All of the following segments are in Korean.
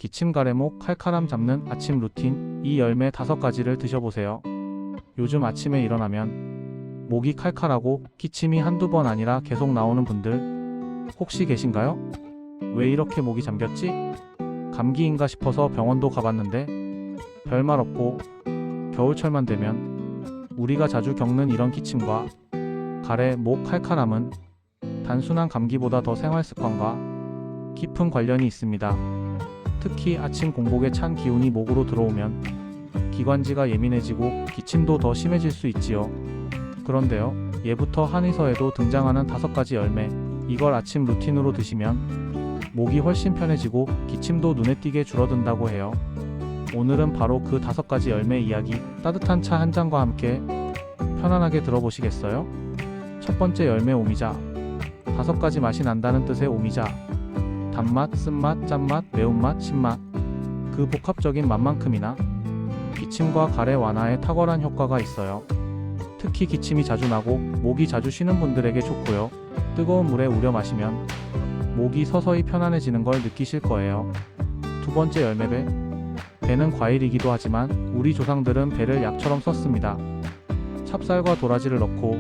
기침, 가래목, 칼칼함 잡는 아침 루틴. 이 열매 5가지를 드셔보세요. 요즘 아침에 일어나면 목이 칼칼하고 기침이 한두 번 아니라 계속 나오는 분들 혹시 계신가요? 왜 이렇게 목이 잠겼지? 감기인가 싶어서 병원도 가봤는데 별말 없고 겨울철만 되면 우리가 자주 겪는 이런 기침과 가래, 목 칼칼함은 단순한 감기보다 더 생활습관과 깊은 관련이 있습니다. 특히 아침 공복에 찬 기운이 목으로 들어오면 기관지가 예민해지고 기침도 더 심해질 수 있지요. 그런데요, 예부터 한의서에도 등장하는 5가지 열매, 이걸 아침 루틴으로 드시면 목이 훨씬 편해지고 기침도 눈에 띄게 줄어든다고 해요. 오늘은 바로 그 5가지 열매 이야기 따뜻한 차 한 잔과 함께 편안하게 들어보시겠어요? 첫 번째 열매 오미자. 5가지 맛이 난다는 뜻의 오미자. 단맛, 쓴맛, 짠맛, 매운맛, 신맛. 그 복합적인 맛만큼이나 기침과 가래 완화에 탁월한 효과가 있어요. 특히 기침이 자주 나고 목이 자주 쉬는 분들에게 좋고요. 뜨거운 물에 우려 마시면 목이 서서히 편안해지는 걸 느끼실 거예요. 두 번째 열매배. 배는 과일이기도 하지만 우리 조상들은 배를 약처럼 썼습니다. 찹쌀과 도라지를 넣고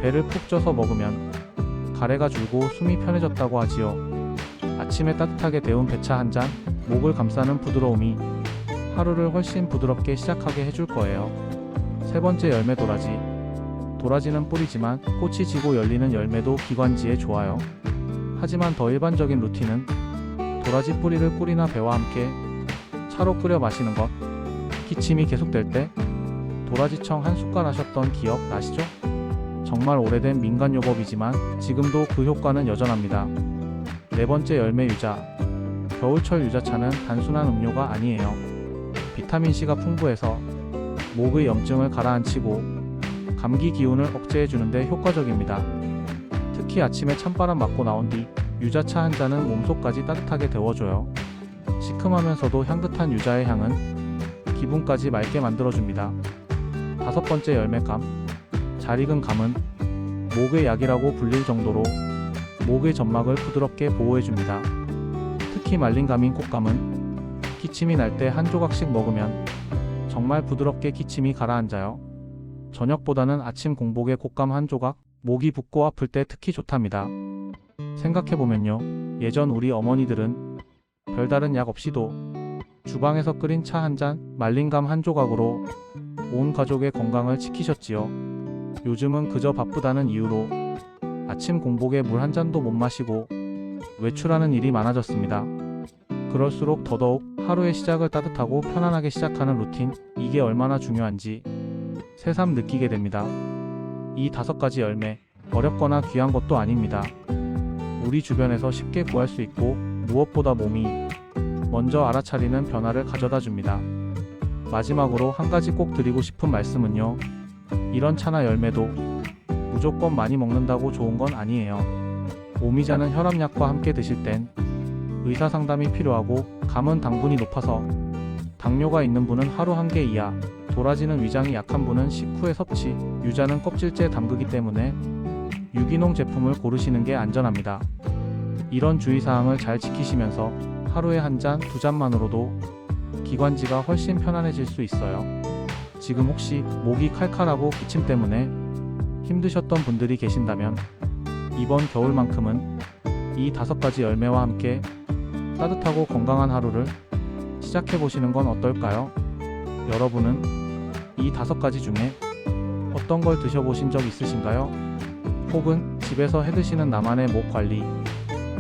배를 푹 쪄서 먹으면 가래가 줄고 숨이 편해졌다고 하지요. 아침에 따뜻하게 데운 배차 한 잔, 목을 감싸는 부드러움이 하루를 훨씬 부드럽게 시작하게 해줄 거예요. 세 번째 열매 도라지. 도라지는 뿌리지만 꽃이 지고 열리는 열매도 기관지에 좋아요. 하지만 더 일반적인 루틴은 도라지 뿌리를 꿀이나 배와 함께 차로 끓여 마시는 것. 기침이 계속될 때 도라지청 한 숟갈 하셨던 기억 나시죠? 정말 오래된 민간요법이지만 지금도 그 효과는 여전합니다. 네 번째 열매 유자. 겨울철 유자차는 단순한 음료가 아니에요. 비타민C가 풍부해서 목의 염증을 가라앉히고 감기 기운을 억제해주는데 효과적입니다. 특히 아침에 찬바람 맞고 나온 뒤 유자차 한 잔은 몸속까지 따뜻하게 데워줘요. 시큼하면서도 향긋한 유자의 향은 기분까지 맑게 만들어줍니다. 5번째 열매감. 잘 익은 감은 목의 약이라고 불릴 정도로 목의 점막을 부드럽게 보호해줍니다. 특히 말린 감인 콧감은 기침이 날 때 한 조각씩 먹으면 정말 부드럽게 기침이 가라앉아요. 저녁보다는 아침 공복에 곶감 한 조각, 목이 붓고 아플 때 특히 좋답니다. 생각해보면요, 예전 우리 어머니들은 별다른 약 없이도 주방에서 끓인 차 한 잔, 말린 감 한 조각으로 온 가족의 건강을 지키셨지요. 요즘은 그저 바쁘다는 이유로 아침 공복에 물 한 잔도 못 마시고 외출하는 일이 많아졌습니다. 그럴수록 더더욱 하루의 시작을 따뜻하고 편안하게 시작하는 루틴, 이게 얼마나 중요한지 새삼 느끼게 됩니다. 이 5가지 열매, 어렵거나 귀한 것도 아닙니다. 우리 주변에서 쉽게 구할 수 있고 무엇보다 몸이 먼저 알아차리는 변화를 가져다 줍니다. 마지막으로 한 가지 꼭 드리고 싶은 말씀은요, 이런 차나 열매도 무조건 많이 먹는다고 좋은 건 아니에요. 오미자는 혈압약과 함께 드실 땐 의사 상담이 필요하고, 감은 당분이 높아서 당뇨가 있는 분은 하루 1개 이하, 도라지는 위장이 약한 분은 식후에 섭취, 유자는 껍질째 담그기 때문에 유기농 제품을 고르시는 게 안전합니다. 이런 주의사항을 잘 지키시면서 하루에 한 잔, 2잔만으로도 기관지가 훨씬 편안해질 수 있어요. 지금 혹시 목이 칼칼하고 기침 때문에 힘드셨던 분들이 계신다면 이번 겨울만큼은 이 5가지 열매와 함께 따뜻하고 건강한 하루를 시작해보시는 건 어떨까요? 여러분은 이 5가지 중에 어떤 걸 드셔보신 적 있으신가요? 혹은 집에서 해드시는 나만의 목 관리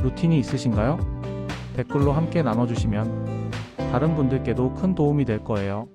루틴이 있으신가요? 댓글로 함께 나눠주시면 다른 분들께도 큰 도움이 될 거예요.